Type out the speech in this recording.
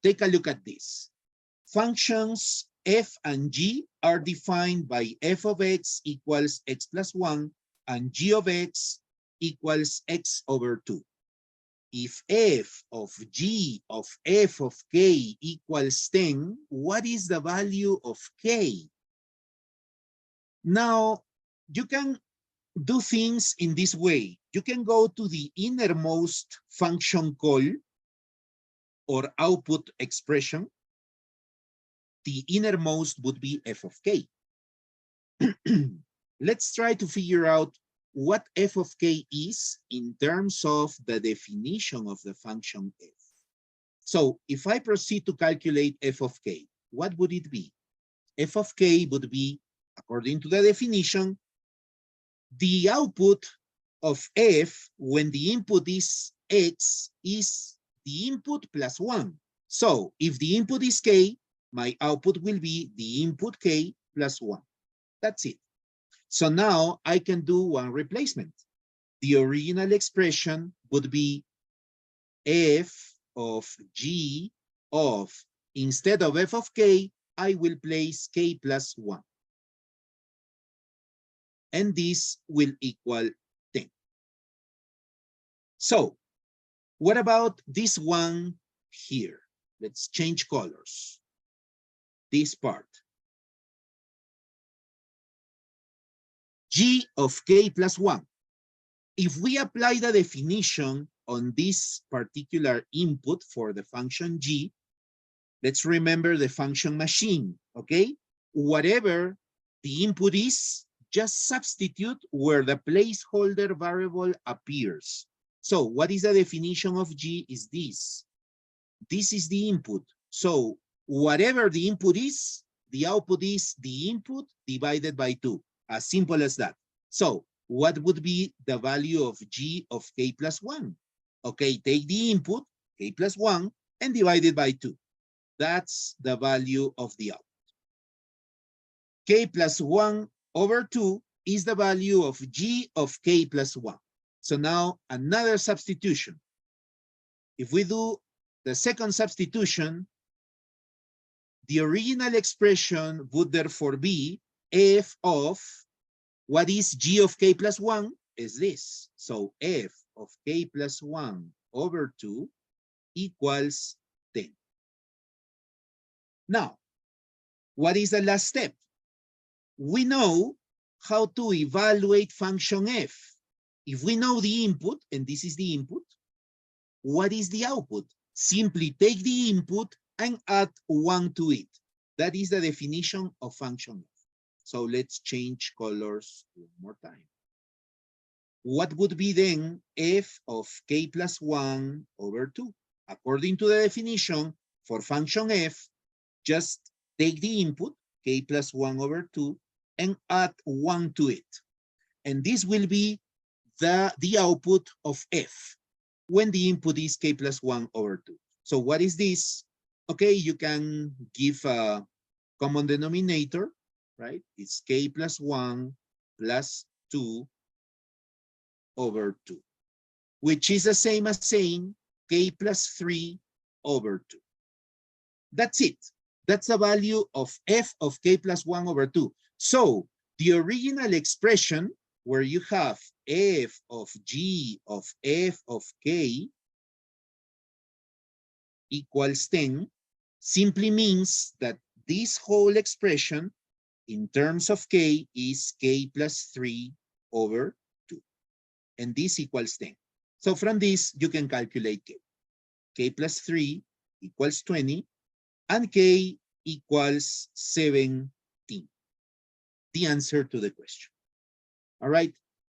take a look at this. Functions f and g are defined by f of x equals x plus 1 and g of x equals x over 2. If f of g of f of k equals 10, what is the value of k? Now, you can do things in this way. You can go to the innermost function call or output expression. The innermost would be f of k. Let's try to figure out what f of k is in terms of the definition of the function f. So if I proceed to calculate f of k, what would it be? F of k would be, according to the definition, the output of f when the input is x is the input plus 1. So if the input is k, my output will be the input k plus 1. That's it. So now I can do one replacement. The original expression would be f of g of, instead of f of k, I will place k plus 1. And this will equal 10. So what about this one here? Let's change colors. This part. G of k plus 1. If we apply the definition on this particular input for the function g, let's remember the function machine, okay? Whatever the input is, just substitute where the placeholder variable appears. So what is the definition of g is this. This is the input. So whatever the input is, the output is the input divided by 2. As simple as that. So what would be the value of g of k plus 1? Okay, take the input, k plus 1, and divide it by 2. That's the value of the output. K plus 1 over 2 is the value of g of k plus 1. So now another substitution. If we do the second substitution, the original expression would therefore be f of, what is g of k plus 1 is this. So f of k plus 1 over 2 equals 10. Now, what is the last step? We know how to evaluate function f. If we know the input, and this is the input, what is the output? Simply take the input and add 1 to it. That is the definition of function f. So let's change colors one more time. What would be then f of k plus 1 over 2? According to the definition for function f, just take the input, k plus 1 over 2, and add 1 to it. And this will be the output of f when the input is k plus 1 over 2. So what is this? Okay, you can give a common denominator, right? It's k plus 1 plus 2 over 2, which is the same as saying k plus 3 over 2. That's it. That's the value of f of k plus 1 over 2. So the original expression where you have f of g of f of k equals 10 simply means that this whole expression in terms of k is k plus 3 over 2. And this equals 10. So from this, you can calculate k. K plus 3 equals 20, and k equals 17. The answer to the question. All right.